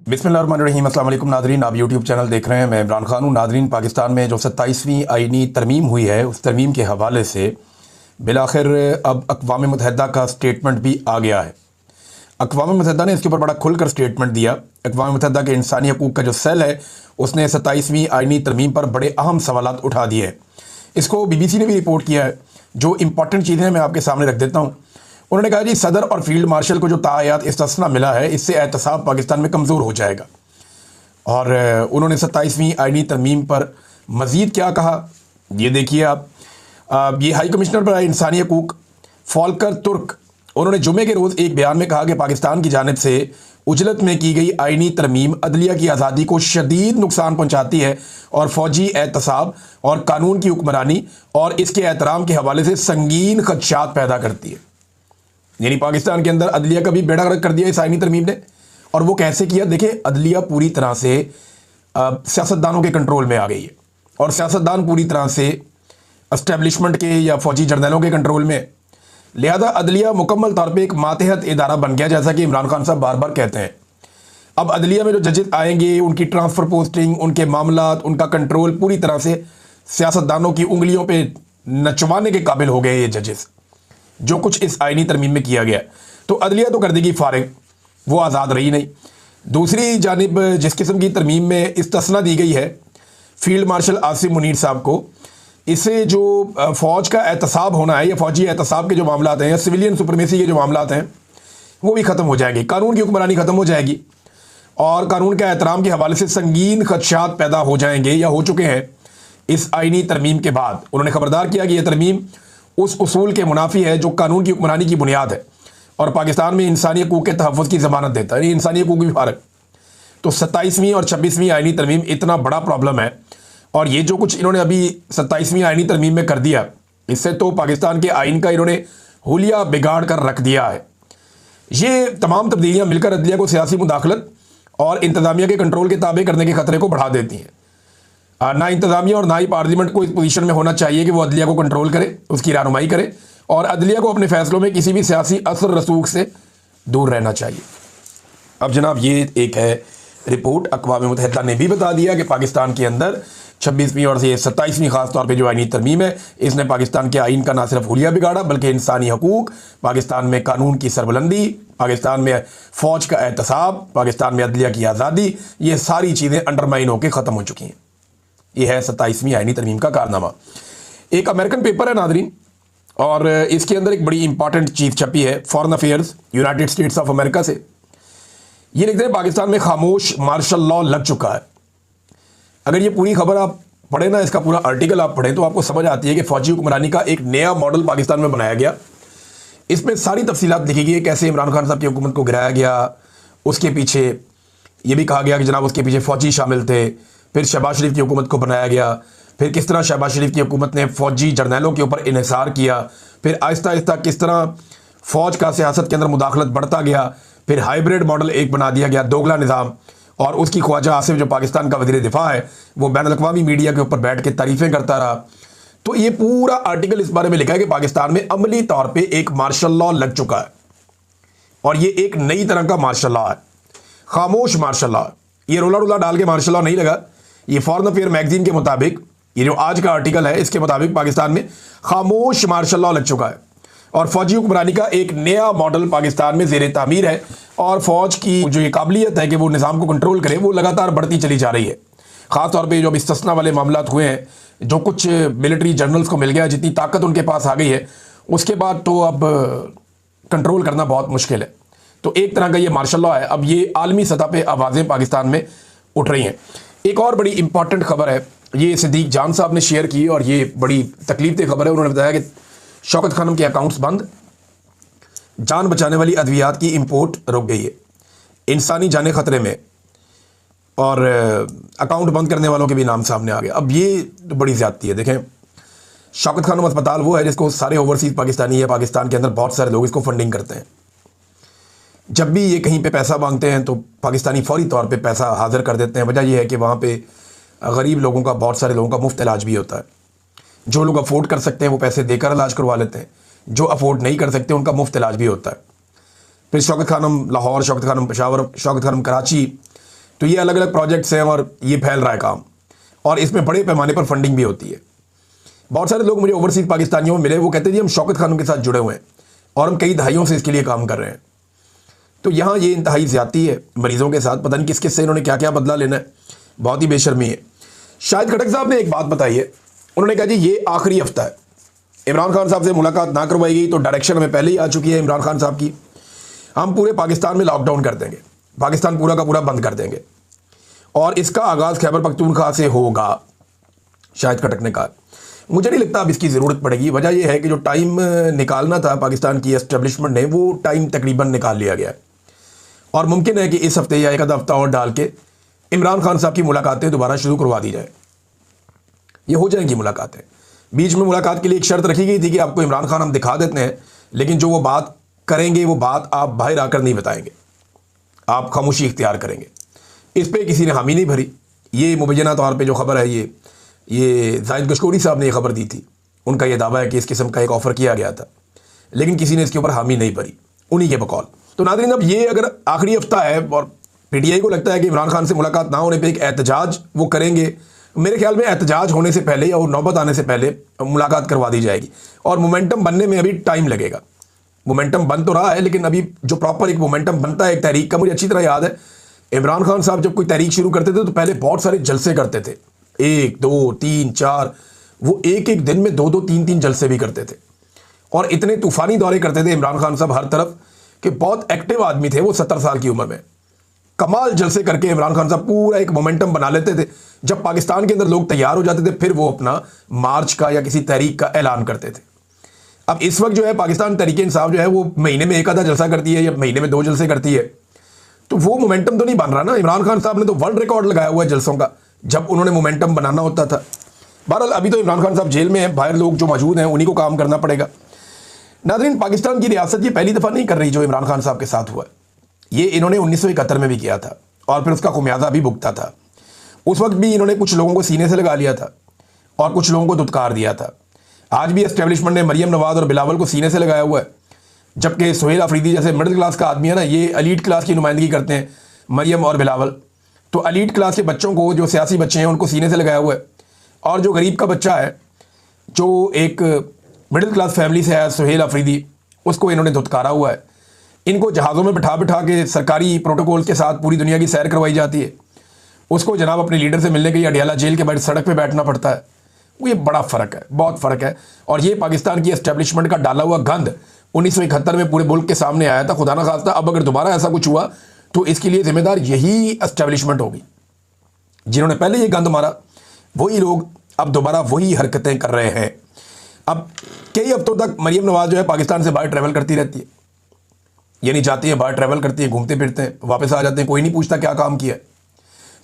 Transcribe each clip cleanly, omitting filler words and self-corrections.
बिस्मिल्लाहिर्रहमानिर्रहीम। अस्सलाम वालेकुम नादरीन, आप यूट्यूब चैनल देख रहे हैं। मैं इमरान खान हूँ। नादरीन, पाकिस्तान में जो 27वीं आईनी तरमीम हुई है, उस तरमीम के हवाले से बिलाखिर अब अक़वाम मुत्तहिदा का स्टेटमेंट भी आ गया है। अक़वाम मुत्तहिदा ने इसके ऊपर बड़ा खुलकर स्टेटमेंट दिया। अक़वाम मुत्तहिदा के इंसानी हकूक़ का जो सेल है, उसने 27वीं आईनी तरमीम पर बड़े अहम सवालात उठा दिए हैं। इसको BBC ने भी रिपोर्ट किया है। जो इंपॉर्टेंट चीज़ें मैं आपके सामने रख देता हूँ। उन्होंने कहा जी, सदर और फील्ड मार्शल को जो तायात इस्तिस्ना मिला है, इससे एहतसाब पाकिस्तान में कमज़ोर हो जाएगा। और उन्होंने 27वीं आईनी तरमीम पर मज़ीद क्या कहा, ये देखिए आप। ये हाई कमिश्नर पर इंसानी हकूक़ फॉल्कर तुर्क, उन्होंने जुमे के रोज़ एक बयान में कहा कि पाकिस्तान की जानिब से उजलत में की गई आईनी तरमीम अदलिया की आज़ादी को शदीद नुकसान पहुँचाती है और फ़ौजी एहतसाब और कानून की हुक्मरानी और इसके एहतराम के हवाले से संगीन खदशात पैदा करती है। यानी पाकिस्तान के अंदर अदलिया का भी बेड़ा गर्क कर दिया इस आईनी तरमीम ने। और वो कैसे किया, देखिए, अदलिया पूरी तरह से सियासतदानों के कंट्रोल में आ गई है और सियासतदान पूरी तरह से एस्टेब्लिशमेंट के या फौजी जर्नलों के कंट्रोल में। लिहाजा अदलिया मुकम्मल तौर पे एक मातहत इदारा बन गया, जैसा कि इमरान खान साहब बार बार कहते हैं। अब अदलिया में जो जजेस आएंगे, उनकी ट्रांसफ़र पोस्टिंग, उनके मामलात, उनका कंट्रोल पूरी तरह से सियासतदानों की उंगलियों पर नचवाने के काबिल हो गए ये जजेस, जो कुछ इस आईनी तरमीम में किया गया। तो अदलिया तो कर देगी फारिग, वो आज़ाद रही नहीं। दूसरी जानिब जिस किस्म की तरमीम में इस्तिस्ना दी गई है फील्ड मार्शल आसिम मुनीर साहब को, इससे जो फ़ौज का एहतसाब होना है या फ़ौजी एहतसाब के जो मामलात हैं या सिविलियन सुपरमेसी के जो मामलात हैं, वो भी ख़त्म हो जाएंगे। कानून की हुक्मरानी ख़त्म हो जाएगी और कानून के एहतराम के हवाले से संगीन खदशात पैदा हो जाएंगे या हो चुके हैं इस आईनी तरमीम के बाद। उन्होंने खबरदार किया कि यह तरमीम उस उसूल के मुनाफी है जो कानून की हुक्मरानी की बुनियाद है और पाकिस्तान में इंसानी हकूक़ के तहफ़्फ़ुज़ की ज़मानत देता है। इंसानी हकूक़ भी फ़र्क। तो 27वीं और 26वीं आईनी तरमीम इतना बड़ा प्रॉब्लम है, और ये जो कुछ इन्होंने अभी 27वीं आईनी तरमीम में कर दिया, इससे तो पाकिस्तान के आइन का इन्होंने हुलिया बिगाड़ कर रख दिया है। ये तमाम तब्दीलियाँ मिलकर अदलिया को सियासी मुदाखलत और इंतज़ामिया के कंट्रोल के ताबे करने के ख़तरे को बढ़ा देती हैं। ना इंतज़ामिया और ना ही पार्लियामेंट को इस पोजीशन में होना चाहिए कि वो अदलिया को कंट्रोल करे, उसकी रहनुमाई करे, और अदलिया को अपने फैसलों में किसी भी सियासी असर रसूख से दूर रहना चाहिए। अब जनाब, ये एक है रिपोर्ट। अक़वाम मुत्तहिदा ने भी बता दिया कि पाकिस्तान के अंदर 26वीं और 27वीं ख़ास तौर पे जो आईनी तरमीम है, इसने पाकिस्तान के आइन का ना सिर्फ हुलिया बिगाड़ा, बल्कि इंसानी हकूक़, पाकिस्तान में कानून की सरबुलंदी, पाकिस्तान में फ़ौज का एहतसाब, पाकिस्तान में अदलिया की आज़ादी, ये सारी चीज़ें अंडरमाइन होकर ख़त्म हो चुकी हैं। ये है 27वीं आईनी तरमीम का कारनामा। एक अमेरिकन पेपर है नादरीन, और इसके अंदर एक बड़ी इंपॉर्टेंट चीज़ छपी है foreign affairs United states of America से। ये लिखते हैं, पाकिस्तान में खामोश मार्शल लॉ लग चुका है। अगर ये पूरी खबर आप पढ़ें ना, इसका पूरा आर्टिकल आप पढ़ें, तो आपको समझ आती है कि फ़ौजी हुक्मरानी का एक नया मॉडल पाकिस्तान में बनाया गया। इसमें सारी तफसीलात लिखी गई है, कैसे इमरान खान साहब की हुकूमत को गिराया गया। उसके पीछे ये भी कहा गया कि जनाब उसके पीछे फ़ौजी शामिल थे। फिर शहबाज शरीफ की हुकूमत को बनाया गया। फिर किस तरह शहबाज शरीफ की हुकूमत ने फ़ौजी जर्नैलों के ऊपर इन्हिसार किया। फिर आहिस्ता आहिस्ता किस तरह फ़ौज का सियासत के अंदर मुदाखलत बढ़ता गया। फिर हाइब्रिड मॉडल एक बना दिया गया, दोगला निज़ाम। और उसकी ख्वाजा आसिफ, जो पाकिस्तान का वज़ीर दिफा है, वो बैन अल-अक़वामी मीडिया के ऊपर बैठ के तारीफ़ें करता रहा। तो ये पूरा आर्टिकल इस बारे में लिखा है कि पाकिस्तान में अमली तौर पर एक मार्शल लॉ लग चुका है, और ये एक नई तरह का मार्शल लॉ है, खामोश मार्शल लॉ। ये रोला रोला डाल के मार्शल लॉ नहीं लगा। ये फॉरेन अफेयर मैगजीन के मुताबिक, ये जो आज का आर्टिकल है, इसके मुताबिक पाकिस्तान में खामोश मार्शल लॉ लग चुका है और फौजी हुक्मरानी का एक नया मॉडल पाकिस्तान में ज़ेरे तामीर है। और फ़ौज की जो ये काबिलियत है कि वो निज़ाम को कंट्रोल करे, वो लगातार बढ़ती चली जा रही है। ख़ास तौर पे जो अब इस्तिस्ना वाले मामलात हुए हैं, जो कुछ मिलिट्री जनरल्स को मिल गया, जितनी ताकत उनके पास आ गई है, उसके बाद तो अब कंट्रोल करना बहुत मुश्किल है। तो एक तरह का ये मार्शल लॉ है। अब ये आलमी सतह पर आवाज़ें पाकिस्तान में उठ रही हैं। एक और बड़ी इंपॉर्टेंट खबर है, ये सिद्दीक जान साहब ने शेयर की, और ये बड़ी तकलीफ दे खबर है। उन्होंने बताया कि शौकत खानम के अकाउंट्स बंद, जान बचाने वाली अद्वियात की इंपोर्ट रुक गई है, इंसानी जाने खतरे में, और अकाउंट बंद करने वालों के भी नाम सामने आ गए। अब ये तो बड़ी ज़्यादती है। देखें, शौकत खानम अस्पताल वो है जिसको सारे ओवरसीज़ पाकिस्तानी या पाकिस्तान के अंदर बहुत सारे लोग इसको फंडिंग करते हैं। जब भी ये कहीं पे पैसा मांगते हैं तो पाकिस्तानी फौरी तौर पे पैसा हाजिर कर देते हैं। वजह यह है कि वहाँ पे गरीब लोगों का, बहुत सारे लोगों का मुफ्त इलाज भी होता है। जो लोग अफोर्ड कर सकते हैं वो पैसे देकर इलाज करवा लेते हैं, जो अफोर्ड नहीं कर सकते उनका मुफ्त इलाज भी होता है। फिर शौकत खानम लाहौर, शौकत खानम पेशावर, शौकत खानम कराची, तो ये अलग अलग प्रोजेक्ट्स हैं और ये फैल रहा है काम, और इसमें बड़े पैमाने पर फंडिंग भी होती है। बहुत सारे लोग मुझे ओवरसीज पाकिस्तानियों में मिले, वो कहते हैं जी हम शौकत खानों के साथ जुड़े हुए हैं और हम कई दहाइयों से इसके लिए काम कर रहे हैं। तो यहाँ ये इंतहाई ज़्यादती है मरीज़ों के साथ, पता नहीं किस किस से इन्होंने क्या क्या बदला लेना है, बहुत ही बेशर्मी है। शाहिद खटक साहब ने एक बात बताई है, उन्होंने कहा जी ये आखिरी हफ्ता है, इमरान खान साहब से मुलाकात ना करवाई गई तो डायरेक्शन हमें पहले ही आ चुकी है इमरान खान साहब की, हम पूरे पाकिस्तान में लॉकडाउन कर देंगे, पाकिस्तान पूरा का पूरा बंद कर देंगे और इसका आगाज़ खैबर पख्तूनख्वा से होगा, शाहिद खटक ने कहा। मुझे नहीं लगता अब इसकी ज़रूरत पड़ेगी। वजह यह है कि जो टाइम निकालना था पाकिस्तान की एस्टेब्लिशमेंट ने, वो टाइम तकरीबन निकाल लिया गया है और मुमकिन है कि इस हफ्ते या एक आधा हफ्ता और डाल के इमरान खान साहब की मुलाकातें दोबारा शुरू करवा दी जाए। ये हो जाएंगी मुलाकातें। बीच में मुलाकात के लिए एक शर्त रखी गई थी कि आपको इमरान खान हम दिखा देते हैं, लेकिन जो वो बात करेंगे वो बात आप बाहर आकर नहीं बताएंगे, आप खामोशी इख्तियार करेंगे। इस पर किसी ने हामी नहीं भरी। ये मुबैना तौर पे जो खबर है, ये जाहिद गशकोरी साहब ने ये खबर दी थी, उनका ये दावा है कि इस किस्म का एक ऑफ़र किया गया था, लेकिन किसी ने इसके ऊपर हामी नहीं भरी, उन्हीं के बकौल। तो नाज़रीन, अब ये अगर आखिरी हफ्ता है और पीटीआई को लगता है कि इमरान खान से मुलाकात ना होने पे एक एहतजाज वो करेंगे, मेरे ख्याल में एहतजाज होने से पहले या नौबत आने से पहले मुलाकात करवा दी जाएगी और मोमेंटम बनने में अभी टाइम लगेगा। मोमेंटम बन तो रहा है, लेकिन अभी जो प्रॉपर एक मोमेंटम बनता है एक तहरीक का, मुझे अच्छी तरह याद है इमरान खान साहब जब कोई तहरीक शुरू करते थे तो पहले बहुत सारे जलसे करते थे, 1 2 3 4, वो एक एक दिन में 2 2 3 3 जलसे भी करते थे और इतने तूफानी दौरे करते थे इमरान खान साहब हर तरफ कि बहुत एक्टिव आदमी थे वो 70 साल की उम्र में। कमाल जलसे करके इमरान खान साहब पूरा एक मोमेंटम बना लेते थे। जब पाकिस्तान के अंदर लोग तैयार हो जाते थे फिर वो अपना मार्च का या किसी तहरीक का ऐलान करते थे। अब इस वक्त जो है पाकिस्तान तहरीक इंसाफ जो है वो महीने में एक आधा जलसा करती है या महीने में 2 जलसे करती है, तो वो मोमेंटम तो नहीं बन रहा ना। इमरान खान साहब ने तो वर्ल्ड रिकॉर्ड लगाया हुआ है जलसों का, जब उन्होंने मोमेंटम बनाना होता था। बहरहाल अभी तो इमरान खान साहब जेल में हैं, बाहर लोग जो मौजूद हैं उन्हीं को काम करना पड़ेगा। नाज़रीन, पाकिस्तान की रियासत ये पहली दफ़ा नहीं कर रही जो इमरान खान साहब के साथ हुआ। ये इन्होंने 1971 में भी किया था और फिर उसका खुमियाजा भी भुगता था। उस वक्त भी इन्होंने कुछ लोगों को सीने से लगा लिया था और कुछ लोगों को दुत्कार दिया था। आज भी एस्टेब्लिशमेंट ने मरियम नवाज और बिलावल को सीने से लगाया हुआ है, जबकि सुहेल अफरीदी जैसे मिडिल क्लास का आदमी है ना, ये एलीट क्लास की नुमाइंदगी करते हैं मरियम और बिलावल। तो एलीट क्लास के बच्चों को, जो सियासी बच्चे हैं, उनको सीने से लगाया हुआ है और जो गरीब का बच्चा है, जो एक मिडिल क्लास फैमिली से है, सुहेल अफरीदी, उसको इन्होंने धुतकारा हुआ है। इनको जहाज़ों में बिठा बिठा के सरकारी प्रोटोकॉल के साथ पूरी दुनिया की सैर करवाई जाती है। उसको जनाब अपने लीडर से मिलने के लिए अडियाला जेल के बाहर सड़क पे बैठना पड़ता है। वो ये बड़ा फ़र्क है, बहुत फ़र्क है। और ये पाकिस्तान की एस्टेब्लिशमेंट का डाला हुआ गंद 1971 में पूरे मुल्क के सामने आया था। खुदा ना खास्ता अब अगर दोबारा ऐसा कुछ हुआ तो इसके लिए जिम्मेदार यही एस्टेब्लिशमेंट होगी। जिन्होंने पहले ये गंद मारा वही लोग अब दोबारा वही हरकतें कर रहे हैं। अब कई हफ्तों तक मरियम नवाज जो है पाकिस्तान से बाहर ट्रैवल करती रहती है, यानी जाती है बाहर, ट्रैवल करती है, घूमते फिरते हैं, वापस आ जाते हैं, कोई नहीं पूछता क्या काम किया।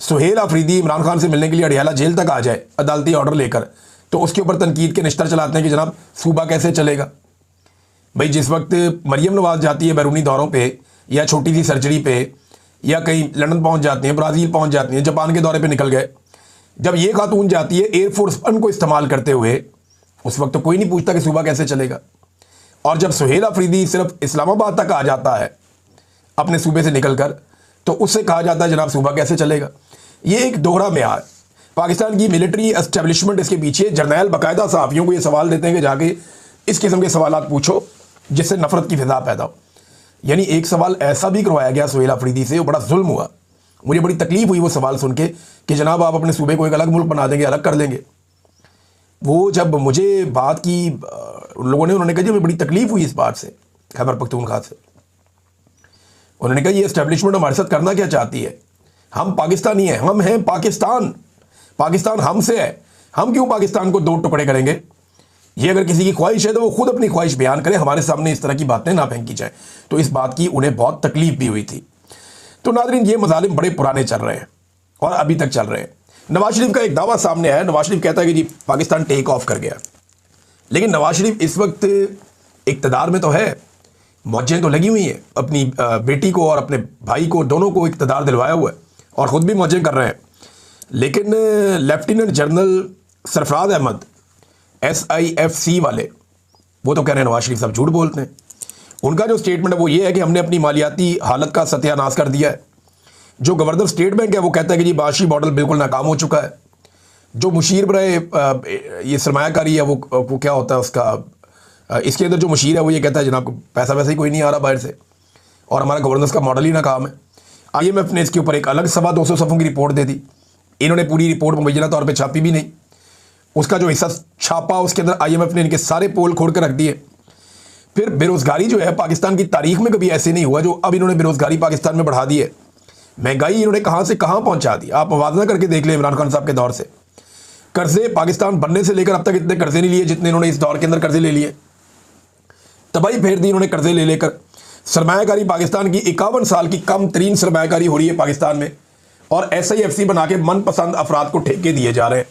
सुहेल अफरीदी इमरान खान से मिलने के लिए अडियाला जेल तक आ जाए अदालती ऑर्डर लेकर, तो उसके ऊपर तनकीद के निश्तर चलाते हैं कि जनाब सूबा कैसे चलेगा। भाई जिस वक्त मरियम नवाज जाती है बैरूनी दौरों पे या छोटी सी सर्जरी पे या कहीं लंदन पहुंच जाती हैं, ब्राज़ील पहुंच जाती हैं, जापान के दौरे पे निकल गए, जब ये खातून जाती है एयरफोर्स वन को इस्तेमाल करते हुए, उस वक्त तो कोई नहीं पूछता कि सूबा कैसे चलेगा। और जब सुहेल अफरीदी सिर्फ इस्लामाबाद तक आ जाता है अपने सूबे से निकलकर, तो उससे कहा जाता है जनाब सूबा कैसे चलेगा। ये एक दोहरा मेयार। पाकिस्तान की मिलिट्री एस्टेब्लिशमेंट इसके पीछे, जर्नैल बाकायदा सहाफ़ियों को ये सवाल देते हैं कि जाके इस किस्म के सवालात पूछो जिससे नफरत की फिजा पैदा हो। यानी एक सवाल ऐसा भी करवाया गया सुहेल अफरीदी से, वो बड़ा जुल्म हुआ। मुझे बड़ी तकलीफ हुई वो सवाल सुन के कि जनाब आप अपने सूबे को एक अलग मुल्क बना देंगे, अलग कर लेंगे। वो जब मुझे बात की लोगों ने, उन्होंने कहा जी हमें बड़ी तकलीफ हुई इस बात से, खैबर पख्तूनख्वा से। उन्होंने कहा ये एस्टेब्लिशमेंट हमारे साथ करना क्या चाहती है, हम पाकिस्तानी हैं, हम हैं पाकिस्तान, पाकिस्तान हमसे है, हम क्यों पाकिस्तान को 2 टुकड़े करेंगे। ये अगर किसी की ख्वाहिश है तो वो खुद अपनी ख्वाहिश बयान करे, हमारे सामने इस तरह की बातें ना फेंकी जाए। तो इस बात की उन्हें बहुत तकलीफ भी हुई थी। तो नाज़रीन, ये मज़ालिम बड़े पुराने चल रहे हैं और अभी तक चल रहे हैं। नवाज शरीफ का एक दावा सामने आया। नवाज शरीफ कहता है कि जी पाकिस्तान टेक ऑफ कर गया, लेकिन नवाज शरीफ इस वक्त इक़्तिदार में तो है, मौजें तो लगी हुई हैं, अपनी बेटी को और अपने भाई को, दोनों को इक़्तिदार दिलवाया हुआ है और ख़ुद भी मौजें कर रहे हैं। लेकिन lieutenant general Sarfaraz Ahmed SIFC वाले, वो तो कह रहे हैं नवाज शरीफ साहब झूठ बोलते हैं। उनका जो स्टेटमेंट है वो ये है कि हमने अपनी मालियाती हालत का सत्यानाश कर दिया है। जो गवर्नर स्टेट बैंक है वो कहता है कि जी बाशी मॉडल बिल्कुल नाकाम हो चुका है। जो मुशीर बराए ये सरमायाकारी है वो क्या होता है उसका, इसके अंदर जो मुशीर है वो ये कहता है जनाब पैसा वैसे ही कोई नहीं आ रहा बाहर से और हमारा गवर्नेंस का मॉडल ही नाकाम है। IMF ने इसके ऊपर एक अलग 225 सफ़ों की रिपोर्ट दे दी। इन्होंने पूरी रिपोर्ट मुबैना तौर पर छापी भी नहीं, उसका जो हिस्सा छापा उसके अंदर IMF ने इनके सारे पोल खोल कर रख दिए। फिर बेरोज़गारी जो है पाकिस्तान की तारीख में कभी ऐसे नहीं हुआ जो अब इन्होंने बेरोज़गारी पाकिस्तान में बढ़ा दी है। महंगाई इन्होंने कहाँ से कहाँ पहुँचा दी, आप मुवाजना करके देख लें इमरान खान साहब के दौर से। कर्जे पाकिस्तान बनने से लेकर अब तक इतने कर्जे नहीं लिए जितने इन्होंने इस दौर के अंदर कर्जे ले लिए। तबाही फेर दी इन्होंने कर्जे ले लेकर। सरमायाकारी पाकिस्तान की 51 साल की कम तरीन सरमायाकारी हो रही है पाकिस्तान में और SIFC बना के मनपसंद अफराद को ठेके दिए जा रहे हैं।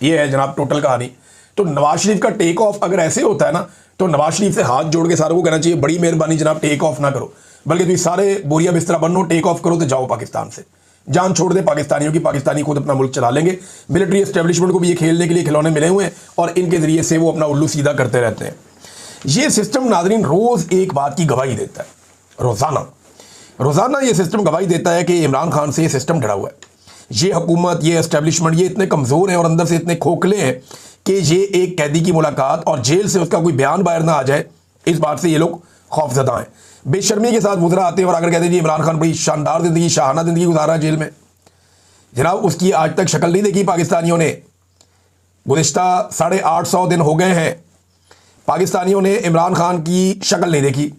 ये है जनाब टोटल कहानी। तो नवाज शरीफ का टेक ऑफ अगर ऐसे होता है ना तो नवाज शरीफ से हाथ जोड़ के सारों को कहना चाहिए बड़ी मेहरबानी जनाब टेक ऑफ ना करो, बल्कि तुम सारे बोरिया बिस्तरा बनो, टेक ऑफ करो तो जाओ पाकिस्तान से, जान छोड़ दे पाकिस्तानियों की, पाकिस्तानी खुद अपना मुल्क चला लेंगे। मिलिट्री एस्टेब्लिशमेंट को भी ये खेलने के लिए खिलौने मिले हुए हैं और इनके जरिए से वो अपना उल्लू सीधा करते रहते हैं। ये सिस्टम नाजरीन रोज़ एक बात की गवाही देता है, रोज़ाना ये सिस्टम गवाही देता है कि इमरान खान से ये सिस्टम डरा हुआ है। ये हुकूमत, ये एस्टेब्लिशमेंट, ये इतने कमज़ोर हैं और अंदर से इतने खोखले हैं कि ये एक कैदी की मुलाकात और जेल से उसका कोई बयान बाहर ना आ जाए, इस बात से ये लोग खौफजदा हैं। बेशर्मी के साथ गुजरा आते हैं और अगर कहते हैं जी इमरान खान बड़ी शानदार ज़िंदगी, शाहाना ज़िंदगी गुजारा है जेल में। जनाब उसकी आज तक शक्ल नहीं देखी पाकिस्तानियों ने। गुज़िश्ता 850 दिन हो गए हैं, पाकिस्तानियों ने इमरान खान की शक्ल नहीं देखी,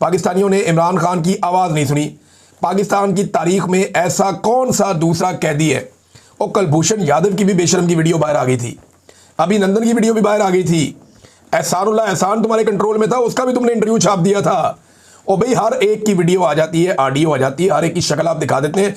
पाकिस्तानियों ने इमरान खान की आवाज़ नहीं सुनी। पाकिस्तान की तारीख में ऐसा कौन सा दूसरा कैदी है? और कुलभूषण यादव की भी बेशरम की वीडियो बाहर आ गई थी, अभिनंदन की वीडियो भी बाहर आ गई थी, एहसानुल्लाह एहसान तुम्हारे कंट्रोल में था, उसका भी तुमने इंटरव्यू छाप दिया था। और भाई हर एक की वीडियो आ जाती है, ऑडियो आ जाती है, हर एक की शक्ल आप दिखा देते हैं।